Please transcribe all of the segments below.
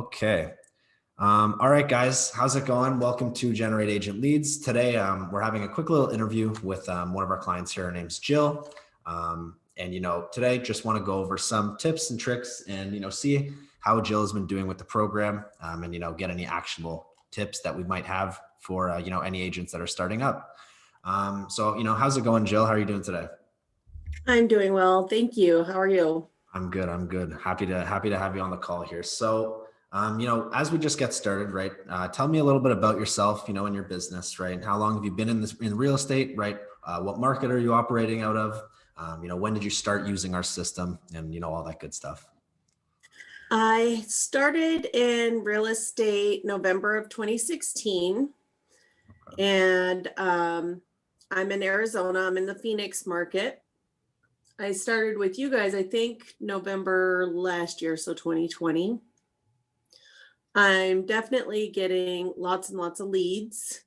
Okay. All right, guys, how's it going? Welcome to Generate Agent Leads. Today, we're having a quick little interview with one of our clients here. Her name's Jill. Today just want to go over some tips and tricks and, see how Jill has been doing with the program and, get any actionable tips that we might have for, any agents that are starting up. How's it going, Jill? How are you doing today? I'm doing well. Thank you. How are you? I'm good. I'm good. Happy to have you on the call here. So, as we just get started, right? Tell me a little bit about yourself, and your business, right? And how long have you been in real estate, right? What market are you operating out of? When did you start using our system, and all that good stuff. I started in real estate November of 2016, Okay. and I'm in Arizona. I'm in the Phoenix market. I started with you guys, I think November last year, so 2020. I'm definitely getting lots and lots of leads.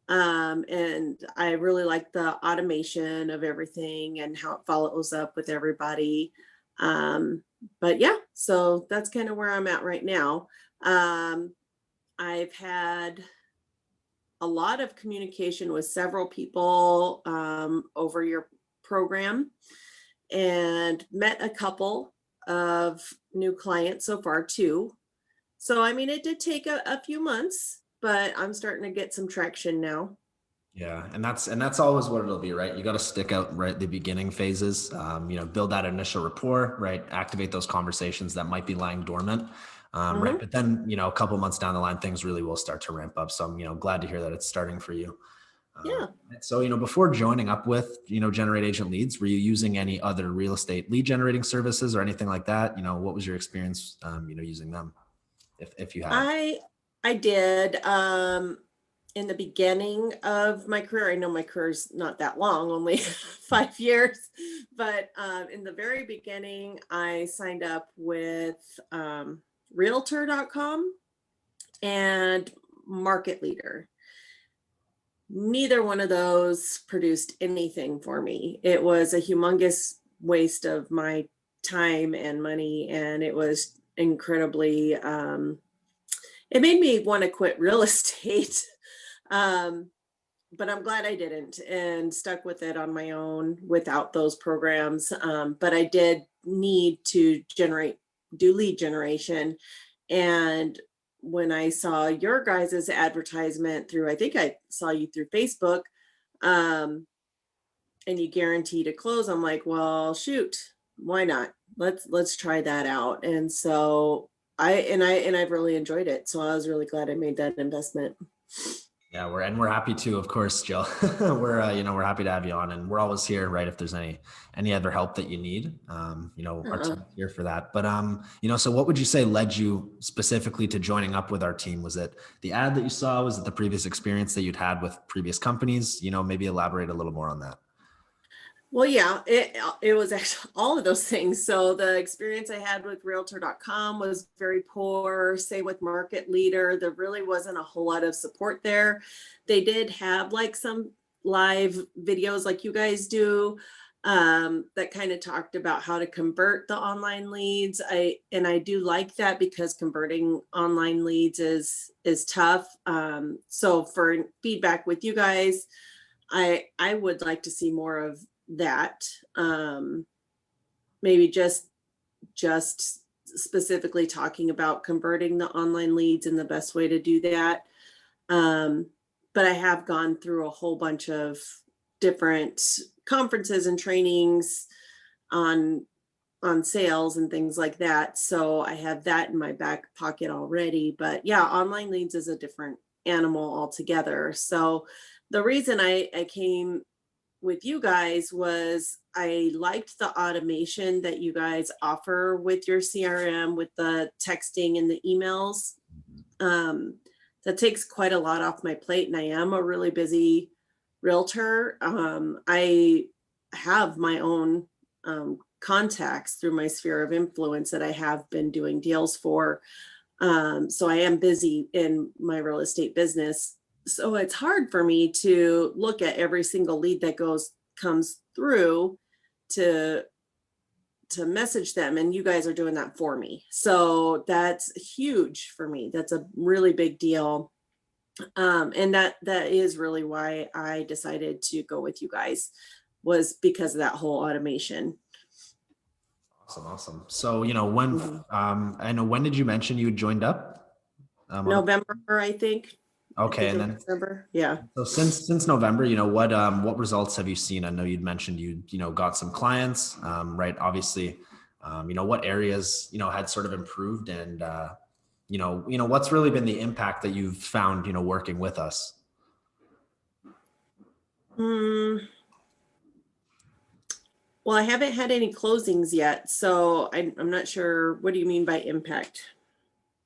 And I really like the automation of everything and how it follows up with everybody. But yeah, so that's kind of where I'm at right now. I've had a lot of communication with several people over your program and met a couple of new clients so far too. So, I mean, it did take a few months, but I'm starting to get some traction now. Yeah, and that's always what it'll be, right? You got to stick out right at the beginning phases. Build that initial rapport, right? Activate those conversations that might be lying dormant, right? Mhm. But then, a couple months down the line, things really will start to ramp up. So I'm, glad to hear that it's starting for you. Um, Yeah. so, before joining up with, Generate Agent Leads, were you using any other real estate lead generating services or anything like that? What was your experience, using them, if you had? I I did in the beginning of my career. I know my career's not that long, only 5 years, but in the very beginning, I signed up with realtor.com and Market Leader. Neither one of those produced anything for me. It was a humongous waste of my time and money, and it was incredibly it made me want to quit real estate. um, but I'm glad I didn't and stuck with it on my own without those programs. But I did need to do lead generation. And when I saw your guys' advertisement through, I think I saw you through Facebook, um, and you guarantee to close, I'm like, well, shoot, why not? Let's try that out. And so I've really enjoyed it. So I was really glad I made that investment. Yeah, we're happy to, of course, Jill. We're happy to have you on, and we're always here, right? If there's any other help that you need, our Uh, team's here for that. But so what would you say led you specifically to joining up with our team? Was it the ad that you saw? Was it the previous experience that you'd had with previous companies? Maybe elaborate a little more on that. Well, yeah, it was actually all of those things. So the experience I had with realtor.com was very poor. Same with Market Leader. There really wasn't a whole lot of support there. They did have like some live videos like you guys do, that kind of talked about how to convert the online leads. I do like that because converting online leads is tough. So for feedback with you guys, I would like to see more of that. Maybe just specifically talking about converting the online leads and the best way to do that. Um, but I have gone through a whole bunch of different conferences and trainings on sales and things like that. So I have that in my back pocket already. But yeah, online leads is a different animal altogether. So the reason I came with you guys was I liked the automation that you guys offer with your CRM, with the texting and the emails. Um, that takes quite a lot off my plate, and I am a really busy realtor. I have my own contacts through my sphere of influence that I have been doing deals for. So I am busy in my real estate business. So it's hard for me to look at every single lead that comes through to to message them, and you guys are doing that for me. So that's huge for me. That's a really big deal. And that is really why I decided to go with you guys, was because of that whole automation. Awesome. Awesome. So, when, Mhm. I know, when did you mention you had joined up? November, I think. I Okay. think And it then, was November. Yeah. so since November, what results have you seen? I know you'd mentioned got some clients, right? Obviously, what areas, had sort of improved, and, what's really been the impact that you've found, working with us? Mm, well, I haven't had any closings yet, so I'm not sure. What do you mean by impact?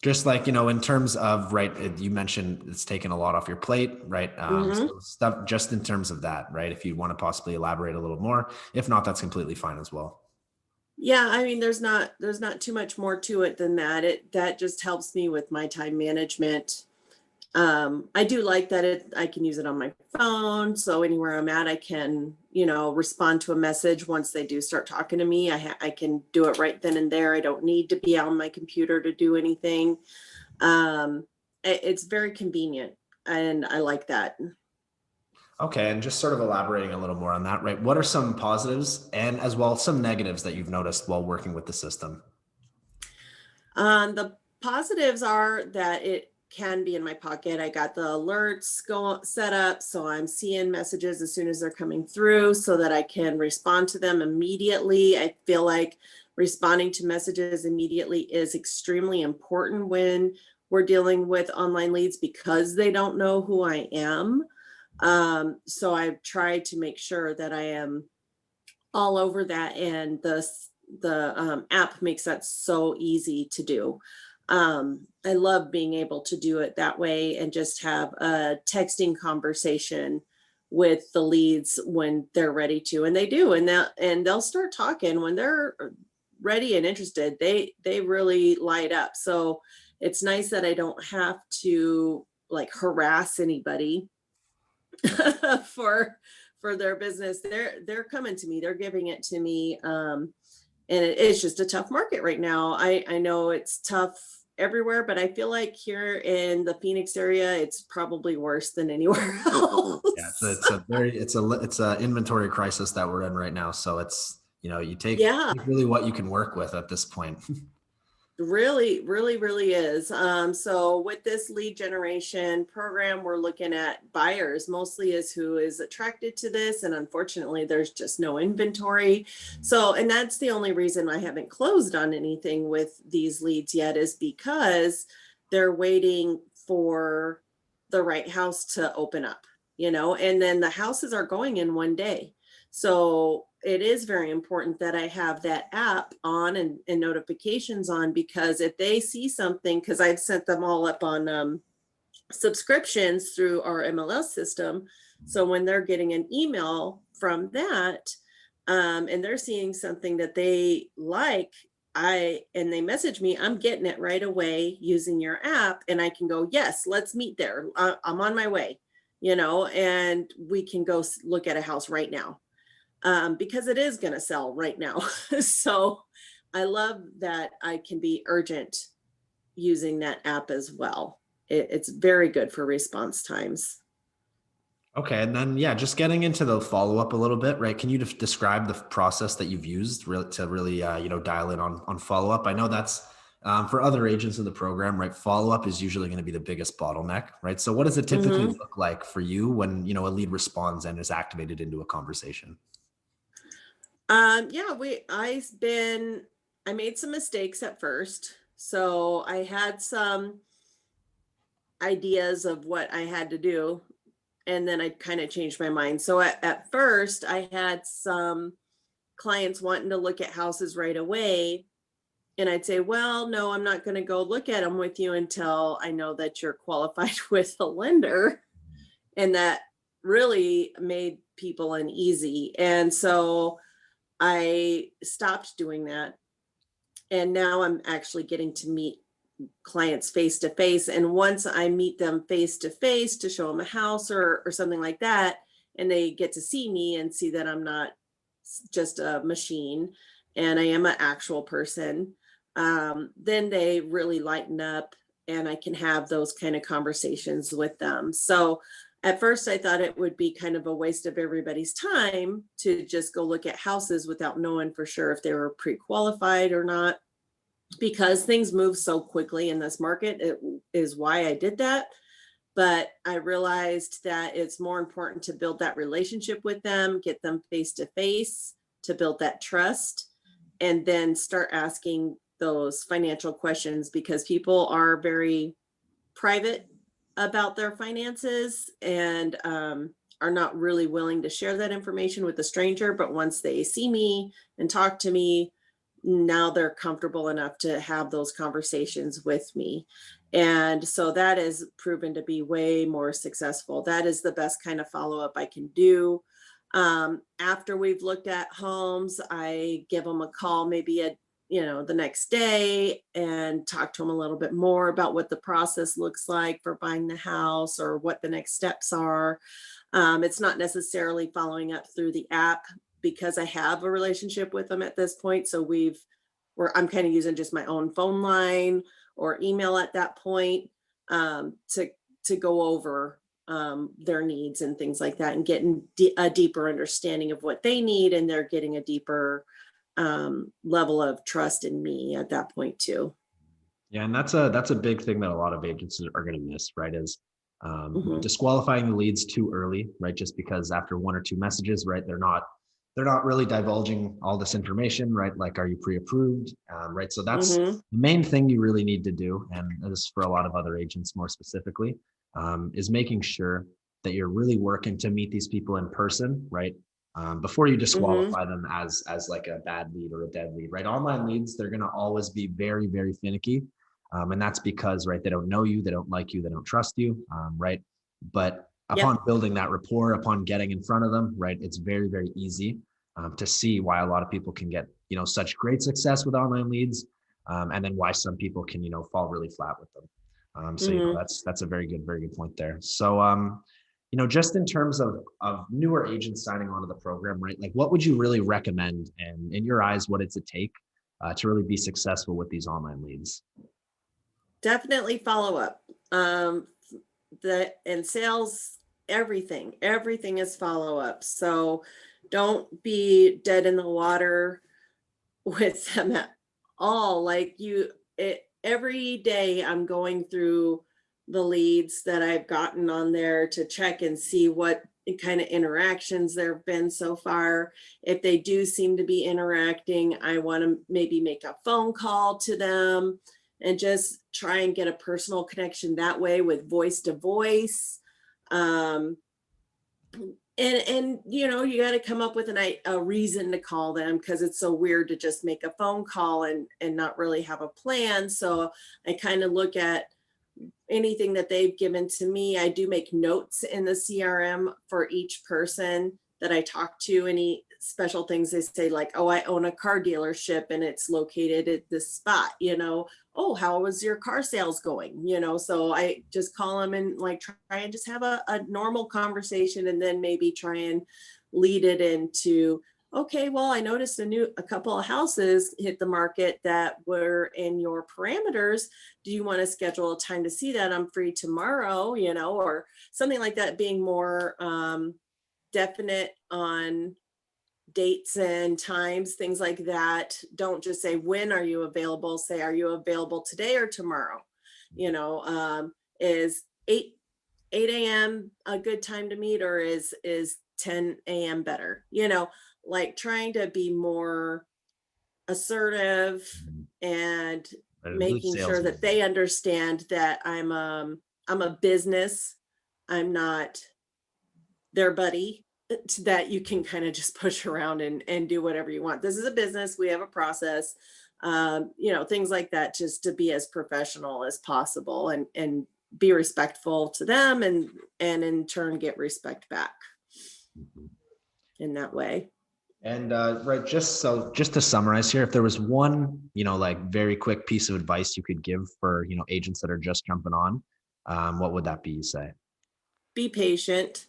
Just like, in terms of, right, you mentioned it's taken a lot off your plate, right? Hmm. So stuff just in terms of that, right? If you want to possibly elaborate a little more, if not, that's completely fine as well. Yeah, I mean, there's not too much more to it than that. That just helps me with my time management. I do like that I can use it on my phone. So anywhere I'm at, I can, respond to a message once they do start talking to me. I can do it right then and there. I don't need to be on my computer to do anything. It's very convenient, and I like that. Okay, and just sort of elaborating a little more on that, right? What are some positives and as well some negatives that you've noticed while working with the system? The positives are that it can be in my pocket. I got the alerts set up, so I'm seeing messages as soon as they're coming through so that I can respond to them immediately. I feel like responding to messages immediately is extremely important when we're dealing with online leads because they don't know who I am. So I've tried to make sure that I am all over that, and the app makes that so easy to do. I love being able to do it that way and just have a texting conversation with the leads when they're ready to, and they do, and they'll start talking when they're ready and interested. They really light up. So it's nice that I don't have to like harass anybody for their business. They're coming to me, they're giving it to me. And it is just a tough market right now. I know it's tough everywhere, but I feel like here in the Phoenix area it's probably worse than anywhere Yeah, else. it's a inventory crisis that we're in right now. So it's, you take Yeah. really what you can work with at this point. Really, really, really is. So with this lead generation program, we're looking at buyers mostly is who is attracted to this. And unfortunately, there's just no inventory. So, and that's the only reason I haven't closed on anything with these leads yet, is because they're waiting for the right house to open up, and then the houses are going in one day. So it is very important that I have that app on, and notifications on, because if they see something, because I've sent them all up on subscriptions through our MLS system. So when they're getting an email from that, and they're seeing something that they like, and they message me, I'm getting it right away using your app, and I can go, yes, let's meet there. I'm on my way, and we can go look at a house right now, because it is going to sell right now. So I love that I can be urgent using that app as well. It's very good for response times. Okay, and then yeah, just getting into the follow up a little bit, right? Can you describe the process that you've used to really dial in on follow up? I know that's for other agents in the program, right? Follow up is usually going to be the biggest bottleneck, right? So what does it typically Hmm. look like for you when a lead responds and is activated into a conversation? Yeah, I made some mistakes at first. So I had some ideas of what I had to do, and then I kind of changed my mind. So at first, I had some clients wanting to look at houses right away. And I'd say, well, no, I'm not going to go look at them with you until I know that you're qualified with a lender. And that really made people uneasy. And so I stopped doing that. And now I'm actually getting to meet clients face to face. And once I meet them face to face to show them a house or something like that, and they get to see me and see that I'm not just a machine, and I am an actual person, then they really lighten up and I can have those kind of conversations with them. So at first I thought it would be kind of a waste of everybody's time to just go look at houses without knowing for sure if they were pre-qualified or not, because things move so quickly in this market. It is why I did that. But I realized that it's more important to build that relationship with them, get them face to face to build that trust, and then start asking those financial questions, because people are very private about their finances and are not really willing to share that information with a stranger. But once they see me and talk to me, now they're comfortable enough to have those conversations with me. And so that has proven to be way more successful. That is the best kind of follow up I can do. After we've looked at homes, I give them a call, maybe the next day, and talk to them a little bit more about what the process looks like for buying the house or what the next steps are. It's not necessarily following up through the app because I have a relationship with them at this point. So I'm kind of using just my own phone line or email at that point, to go over their needs and things like that, and getting a deeper understanding of what they need, and they're getting a deeper level of trust in me at that point too. Yeah, and that's a big thing that a lot of agents are going to miss, right? Is Hmm. disqualifying the leads too early, right? Just because after one or two messages, right, they're not really divulging all this information, right? Like, are you pre-approved, right? So that's Hmm. the main thing you really need to do, and this is for a lot of other agents more specifically, is making sure that you're really working to meet these people in person, right? Before you Hmm. disqualify them as like a bad lead or a dead lead, right? Online leads, they're going to always be very, very finicky. And that's because, right, they don't know you, they don't like you, they don't trust you, right? But upon Yep. building that rapport, upon getting in front of them, right, it's very, very easy to see why a lot of people can get, such great success with online leads, and then why some people can, fall really flat with them. So, Hmm. that's a very good point there. So, just in terms of newer agents signing onto the program, right? Like, what would you really recommend, and in your eyes, what does it take to really be successful with these online leads? Definitely follow up. The and sales, everything is follow up. So don't be dead in the water with them at all. Like every day I'm going through the leads that I've gotten on there to check and see what kind of interactions there have been so far. If they do seem to be interacting, I want to maybe make a phone call to them and just try and get a personal connection that way with voice to voice. Um, and you got to come up with a reason to call them, because it's so weird to just make a phone call and not really have a plan. So I kind of look at anything that they've given to me. I do make notes in the CRM for each person that I talk to. Any special things they say, like, oh, I own a car dealership and it's located at this spot. Oh, how was your car sales going? So I just call them and like try and just have a normal conversation, and then maybe try and lead it into, okay, well, I noticed a couple of houses hit the market that were in your parameters. Do you want to schedule a time to see that? I'm free tomorrow, or something like that, being more definite on dates and times, things like that. Don't just say, when are you available? Say, are you available today or tomorrow? Is 8 a.m. a good time to meet, or is 10 a.m. better? Like trying to be more assertive and Really making sure salesman. that they understand that I'm a business. I'm not their buddy that you can kind of just push around and do whatever you want. This is a business. We have a process. Things like that, just to be as professional as possible and be respectful to them, and in turn get respect back Mhm. in that way. And right, just to summarize here, if there was one, like very quick piece of advice you could give for, agents that are just jumping on, what would that be, you say? Be patient.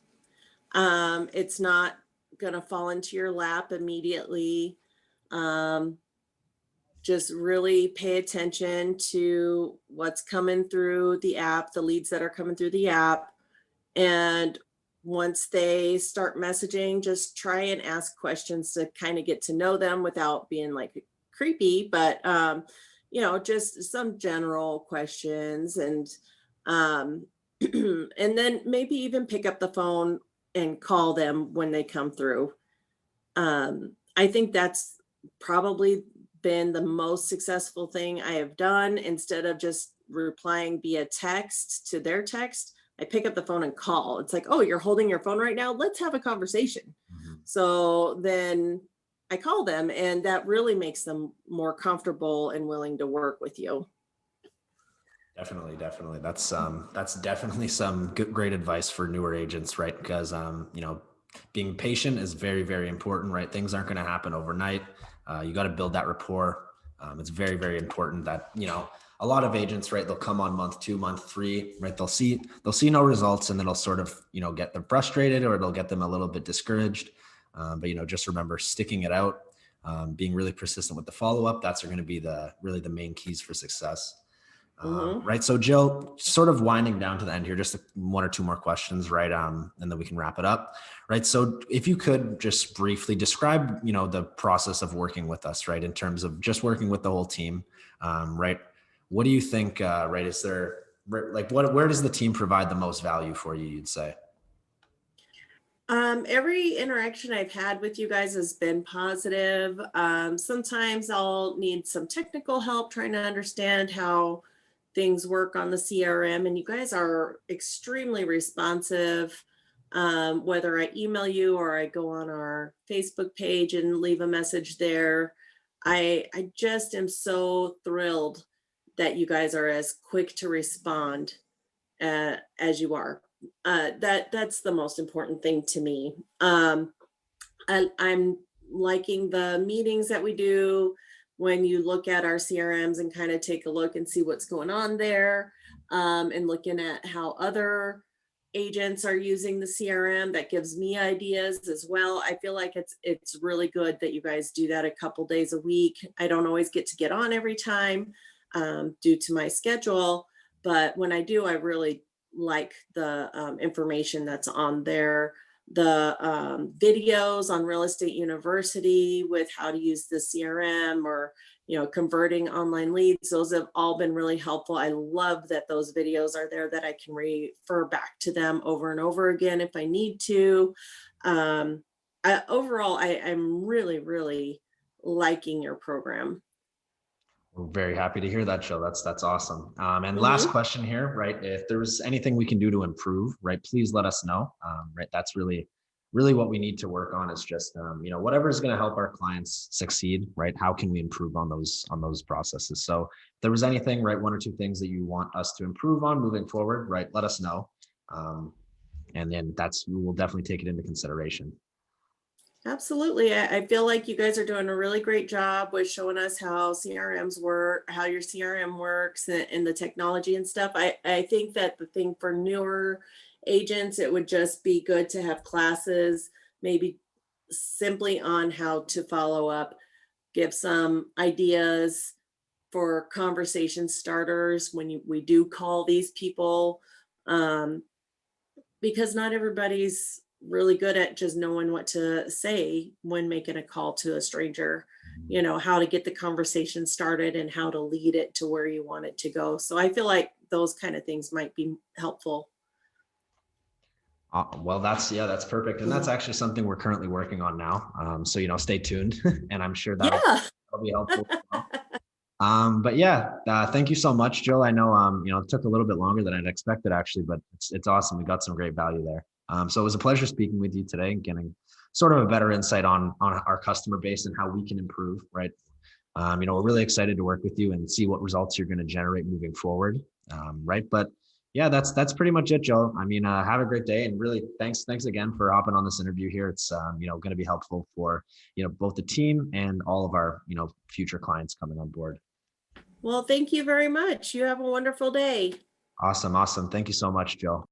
It's not gonna fall into your lap immediately. Um, just really pay attention to what's coming through the app, the leads that are coming through the app. And once they start messaging, just try and ask questions to kind of get to know them without being like creepy, but just some general questions um and then maybe even pick up the phone and call them when they come through. I think that's probably been the most successful thing I have done. Instead of just replying via text to their text, I pick up the phone and call. It's like, oh, you're holding your phone right now. Let's have a conversation. Mhm. So then I call them, and that really makes them more comfortable and willing to work with you. Definitely, definitely. That's definitely some good, great advice for newer agents, right? Because being patient is very, very important, right? Things aren't going to happen overnight. You got to build that rapport. It's very, very important that a lot of agents, right? They'll come on month 2, month 3, right? They'll see no results, and then it'll sort of get them frustrated, or it'll get them a little bit discouraged. But just remember sticking it out, being really persistent with the follow up. That's going to be really the main keys for success. Mhm. Right. So Jill, sort of winding down to the end here, just 1 or 2 more questions, right? And then we can wrap it up. Right. So if you could just briefly describe, the process of working with us, right? In terms of just working with the whole team, right? What do you think, right? Is there like where does the team provide the most value for you, you'd say? Every interaction I've had with you guys has been positive. Sometimes I'll need some technical help trying to understand how things work on the CRM, and you guys are extremely responsive. Whether I email you or I go on our Facebook page and leave a message there, I just am so thrilled that you guys are as quick to respond as you are. That's the most important thing to me. I'm liking the meetings that we do when you look at our CRMs and kind of take a look and see what's going on there, and looking at how other agents are using the CRM. That gives me ideas as well. I feel like it's really good that you guys do that a couple days a week. I don't always get on every time, due to my schedule, but when I do, I really like the information that's on there. The videos on Real Estate University with how to use the CRM, or converting online leads, those have all been really helpful. I love that those videos are there, that I can refer back to them over and over again if I need to. um, Overall, I'm really, really liking your program. We're very happy to hear that, Jill. That's awesome. And last Hmm. question here, right? If there was anything we can do to improve, right, please let us know. Right, that's really, really what we need to work on is just, whatever is going to help our clients succeed, right? How can we improve on those processes? So if there was anything, right, 1 or 2 things that you want us to improve on moving forward, right, let us know. Um, and then we will definitely take it into consideration. Absolutely. I feel like you guys are doing a really great job with showing us how CRMs work, how your CRM works, and the technology and stuff. I think that the thing for newer agents, it would just be good to have classes, maybe simply on how to follow up, give some ideas for conversation starters when we do call these people. Um, because not everybody's really good at just knowing what to say when making a call to a stranger, how to get the conversation started and how to lead it to where you want it to go. So I feel like those kind of things might be helpful. Well, that's perfect, and that's Mhm. actually something we're currently working on now. So stay tuned, and I'm sure that'll Yeah. that'll be helpful as well. But yeah, thank you so much, Jill. I know it took a little bit longer than I'd expected actually, but it's awesome. We got some great value there. So it was a pleasure speaking with you today and getting sort of a better insight on our customer base and how we can improve. Right. We're really excited to work with you and see what results you're going to generate moving forward. Right. But yeah, that's pretty much it, Joe. I mean, have a great day, and really thanks again for hopping on this interview here. It's going to be helpful for both the team and all of our future clients coming on board. Well, thank you very much. You have a wonderful day. Awesome. Awesome. Thank you so much, Joe.